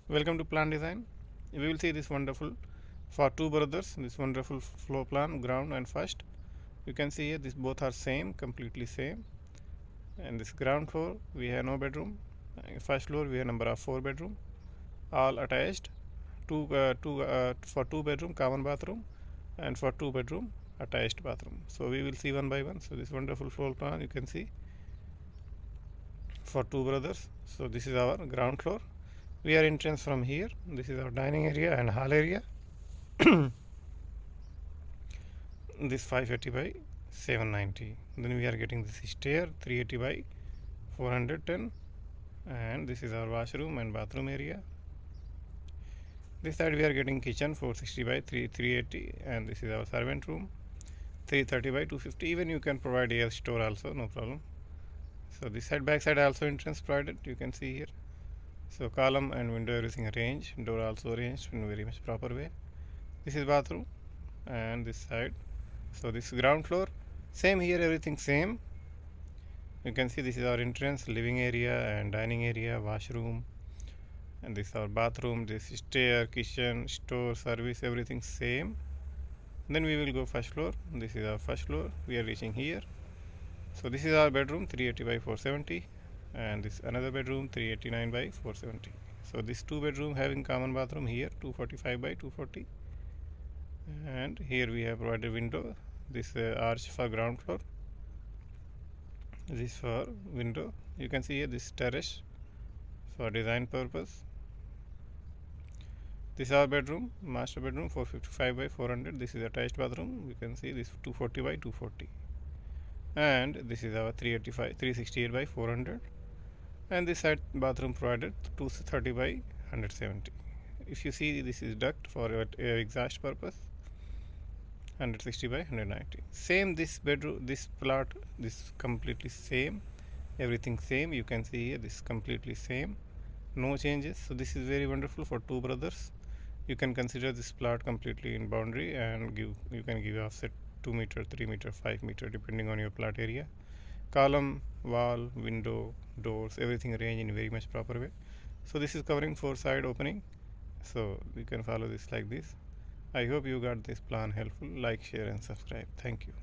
Welcome to Plan Design. We will see this wonderful for two brothers. This wonderful floor plan, ground and first. You can see here, this both are same, completely same. And this ground floor we have no bedroom. First floor we have number of 4 bedroom, all attached. For 2 bedroom common bathroom, and for 2 bedroom attached bathroom. So we will see one by one. So this wonderful floor plan you can see for two brothers. So this is our ground floor. We are entrance from here. This is our dining area and hall area. This 580 by 790. Then we are getting this stair 380 by 410, and this is our washroom and bathroom area. This side we are getting kitchen 460 by 380, and this is our servant room 330 by 250. Even you can provide air store also, no problem. So this side, back side also entrance provided, you can see here. So column and window everything arranged, door also arranged in very much proper way. This is bathroom and this side. So this ground floor, same here, everything same. You can see this is our entrance, living area and dining area, washroom, and this is our bathroom, this stair, kitchen, store, service, everything same. Then we will go first floor. This is our first floor. We are reaching here. So this is our bedroom 380 by 470, and this another bedroom 389 by 470. So this 2 bedroom having common bathroom here 245 by 240, and here we have provided window. This arch for ground floor, this for window. You can see here this terrace for design purpose. This is our bedroom, master bedroom 455 by 400. This is attached bathroom. You can see this 240 by 240, and this is our 368 by 400, and this side bathroom provided 230 by 170. If you see, this is duct for exhaust purpose 160 by 190. Same this bedroom, this plot, this completely same, everything same. You can see here this completely same, no changes. So this is very wonderful for two brothers. You can consider this plot completely in boundary, and you can give offset 2 meter, 3 meter, 5 meter depending on your plot area. Column, wall, window, doors, everything arranged in very much proper way. So this is covering 4 side opening. So you can follow this like this. I hope you got this plan helpful. Like, share and subscribe. Thank you.